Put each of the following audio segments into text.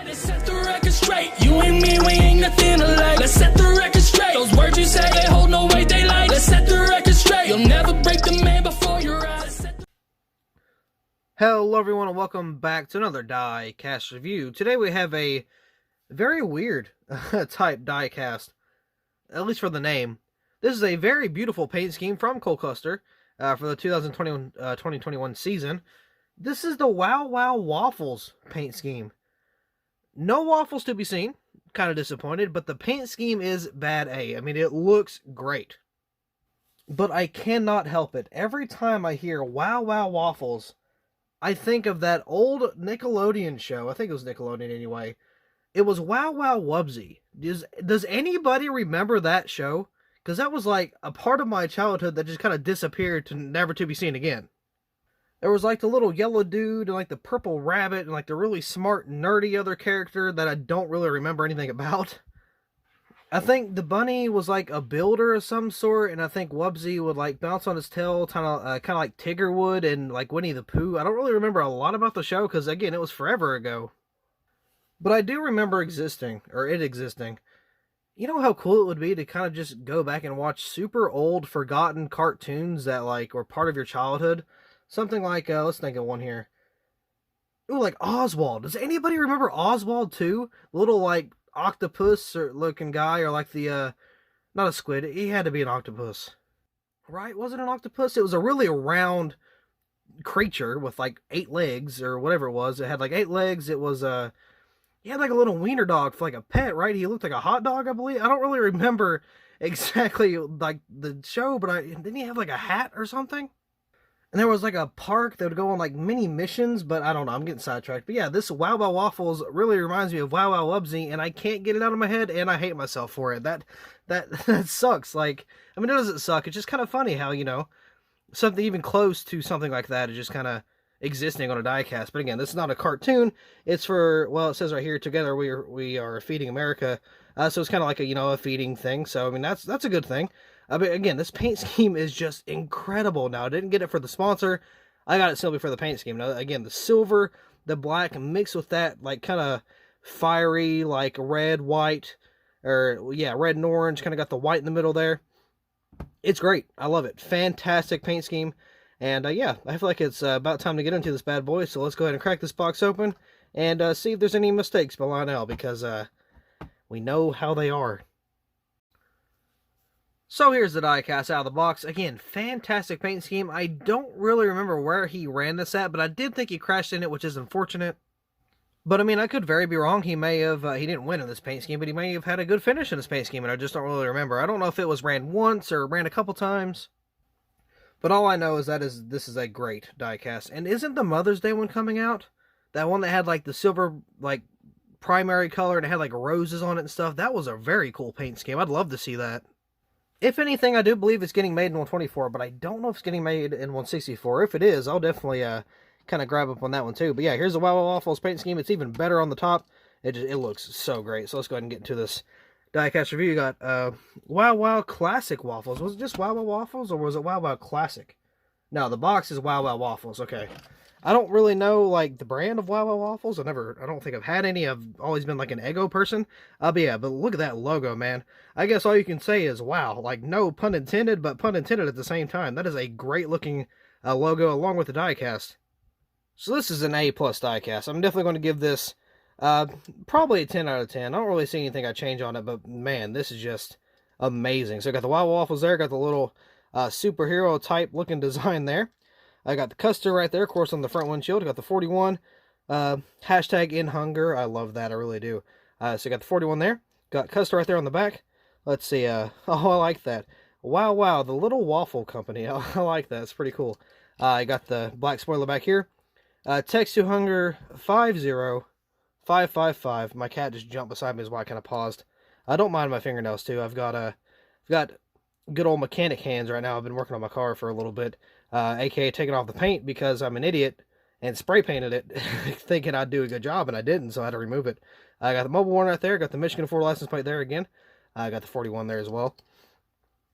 Let's set the record straight. You and me, we ain't nothing alike. Let's set the record straight. Those words you say, they hold no weight, they like. Let's set the record straight. You'll never break the man before your eyes. Hello everyone and welcome back to another Diecast review. Today we have a very weird type diecast, at least for the name. This is a very beautiful paint scheme from Custer for the 2021 season. This is the Wow Wow Waffles paint scheme. No waffles to be seen, kind of disappointed, but the paint scheme is bad A. I mean, it looks great. But I cannot help it. Every time I hear Wow Wow Waffles, I think of that old Nickelodeon show. I think it was Nickelodeon anyway. It was Wow Wow Wubsy. Does anybody remember that show? Because that was like a part of my childhood that just kind of disappeared to never to be seen again. There was like the little yellow dude and like the purple rabbit and like the really smart nerdy other character that I don't really remember anything about. I think the bunny was like a builder of some sort, and I think Wubsy would like bounce on his tail, kind of like Tigger would, and like Winnie the Pooh. I don't really remember a lot about the show because again, it was forever ago. But I do remember it existing. You know how cool it would be to kind of just go back and watch super old, forgotten cartoons that like were part of your childhood. Something like, let's think of one here. Ooh, like Oswald. Does anybody remember Oswald too? Little like octopus or looking guy, or like the not a squid, he had to be an octopus, right? Was it an octopus? It was a really round creature with like 8 legs or whatever it was. It had like 8 legs. It was he had like a little wiener dog for like a pet, right? He looked like a hot dog, I believe. I don't really remember exactly like the show, but didn't he have like a hat or something? And there was like a park that would go on like mini missions, but I don't know, I'm getting sidetracked. But yeah, this Wow Wow Waffles really reminds me of Wow Wow Wubsy, and I can't get it out of my head, and I hate myself for it. That sucks. Like, I mean, it doesn't suck. It's just kind of funny how, you know, something even close to something like that is just kind of existing on a diecast. But again, this is not a cartoon. It's for, well, it says right here, together we are feeding America. So it's kind of like a, you know, a feeding thing. So, I mean, that's a good thing. But again, this paint scheme is just incredible. Now, I didn't get it for the sponsor. I got it simply for the paint scheme. Now, again, the silver, the black, mixed with that, like, kind of fiery, like, red, white, or, yeah, red and orange. Kind of got the white in the middle there. It's great. I love it. Fantastic paint scheme. And, yeah, I feel like it's about time to get into this bad boy. So let's go ahead and crack this box open and see if there's any mistakes by Lionel, because we know how they are. So here's the diecast out of the box. Again, fantastic paint scheme. I don't really remember where he ran this at, but I did think he crashed in it, which is unfortunate. But I mean, I could very be wrong. He may have, he didn't win in this paint scheme, but he may have had a good finish in this paint scheme, and I just don't really remember. I don't know if it was ran once or ran a couple times. But all I know is that this is a great diecast. And isn't the Mother's Day one coming out? That one that had like the silver, like, primary color and it had like roses on it and stuff. That was a very cool paint scheme. I'd love to see that. If anything, I do believe it's getting made in 124, but I don't know if it's getting made in 164. If it is, I'll definitely kind of grab up on that one too. But yeah, here's the Wow Wow Waffles paint scheme. It's even better on the top. It looks so great. So let's go ahead and get into this diecast review. You got Wow Wow Classic Waffles. Was it just Wow Wow Waffles, or was it Wow Wow Classic? No, the box is Wow Wow Waffles. Okay. I don't really know, like, the brand of Wow Wow Waffles. I don't think I've had any. I've always been, like, an Eggo person. But yeah, but look at that logo, man. I guess all you can say is, wow. Like, no pun intended, but pun intended at the same time. That is a great-looking logo, along with the diecast. So this is an A+ diecast. I'm definitely going to give this probably a 10 out of 10. I don't really see anything I change on it, but, man, this is just amazing. So I got the Wow Wow Waffles there. Got the little superhero-type looking design there. I got the Custer right there, of course, on the front windshield. I got the 41, hashtag in hunger. I love that, I really do. So I got the 41 there. Got Custer right there on the back. Let's see, oh, I like that. Wow, wow, the Little Waffle Company. I like that, it's pretty cool. I got the black spoiler back here. Text to hunger 50555. My cat just jumped beside me, is why I kind of paused. I don't mind my fingernails, too. I've got good old mechanic hands right now. I've been working on my car for a little bit. AKA taking off the paint because I'm an idiot and spray painted it thinking I'd do a good job, and I didn't, so I had to remove it. I got the mobile one right there, got the Michigan 4 license plate there again. I got the 41 there as well.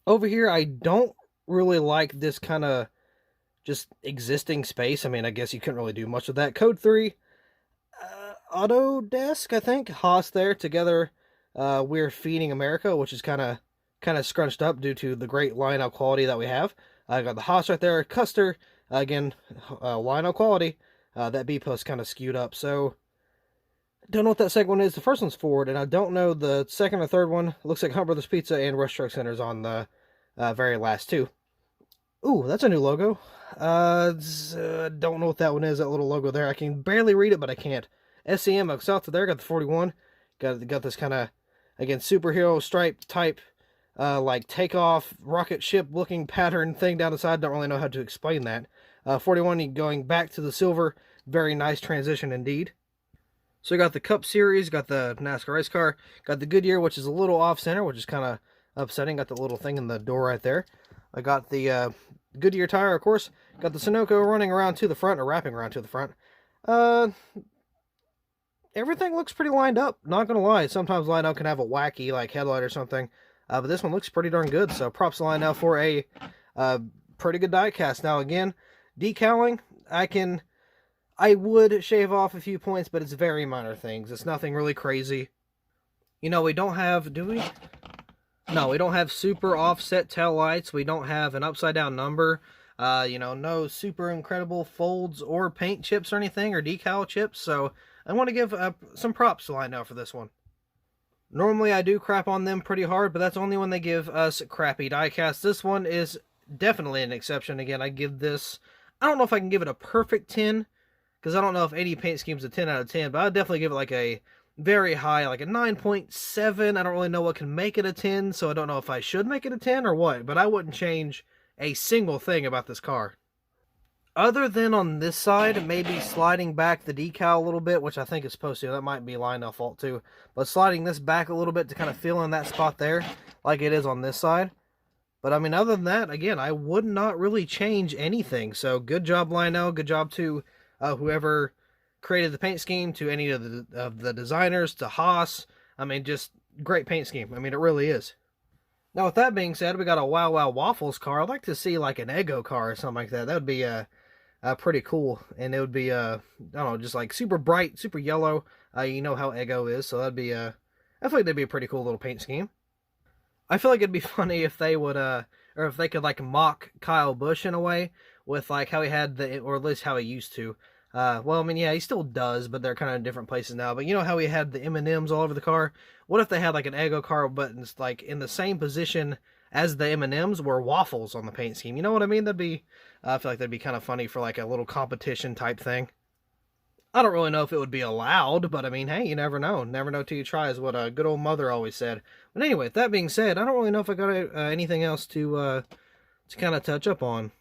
Over here, I don't really like this kind of just existing space. I mean, I guess you couldn't really do much with that. Code 3, Autodesk, I think. Haas there together. We're Feeding America, which is kind of scrunched up due to the great line-out quality that we have. I got the Haas right there. Custer, again, line-out quality. That B post kind of skewed up. So, don't know what that second one is. The first one's Ford, and I don't know the second or third one. It looks like Hunt Brothers Pizza and Rush Truck Center's on the very last two. Ooh, that's a new logo. Don't know what that one is, that little logo there. I can barely read it, but I can't. SCM up south of there, got the 41. Got this kind of, again, superhero stripe type, like takeoff rocket ship looking pattern thing down the side. Don't really know how to explain that. 41 going back to the silver. Very nice transition indeed. So we got the Cup Series, got the NASCAR race car, got the Goodyear, which is a little off center, which is kind of upsetting. Got the little thing in the door right there. I got the Goodyear tire, of course. Got the Sunoco running around to the front, or wrapping around to the front. Everything looks pretty lined up, not gonna lie. Sometimes Lionel can have a wacky, like, headlight or something. But this one looks pretty darn good, so props to Lionel for a pretty good diecast. Now, again, decaling, I would shave off a few points, but it's very minor things. It's nothing really crazy. You know, we don't have, do we? No, we don't have super offset tail lights. We don't have an upside down number. You know, no super incredible folds or paint chips or anything, or decal chips. So I want to give some props to Lionel for this one. Normally I do crap on them pretty hard, but that's only when they give us crappy diecasts. This one is definitely an exception. Again, I give this, I don't know if I can give it a perfect 10, because I don't know if any paint scheme's a 10 out of 10, but I'd definitely give it like a very high, like a 9.7. I don't really know what can make it a 10, so I don't know if I should make it a 10 or what, but I wouldn't change a single thing about this car. Other than on this side, maybe sliding back the decal a little bit, which I think is supposed to. That might be Lionel's fault too. But sliding this back a little bit to kind of fill in that spot there, like it is on this side. But I mean, other than that, again, I would not really change anything. So good job, Lionel. Good job to whoever created the paint scheme, to any of the designers, to Haas. I mean, just great paint scheme. I mean, it really is. Now, with that being said, we got a Wow Wow Waffles car. I'd like to see like an Eggo car or something like that. That would be pretty cool, and it would be I don't know, just like super bright, super yellow. You know how Eggo is, so that'd be I feel like that'd be a pretty cool little paint scheme. I feel like it'd be funny if they would or if they could like mock Kyle Busch in a way with like how he had or at least how he used to. Well, I mean, yeah, he still does, but they're kind of in different places now. But you know how he had the M&Ms all over the car? What if they had like an Eggo car, but it's like in the same position as the M&Ms were Waffles on the paint scheme? You know what I mean? That'd be, I feel like that'd be kind of funny for like a little competition type thing. I don't really know if it would be allowed, but I mean, hey, you never know. Never know till you try is what a good old mother always said. But anyway, with that being said, I don't really know if I got anything else to kind of touch up on.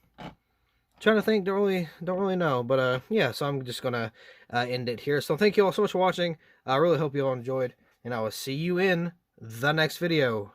Trying to think, don't really know, but yeah, so I'm just gonna end it here. So thank you all so much for watching. I really hope you all enjoyed, and I will see you in the next video.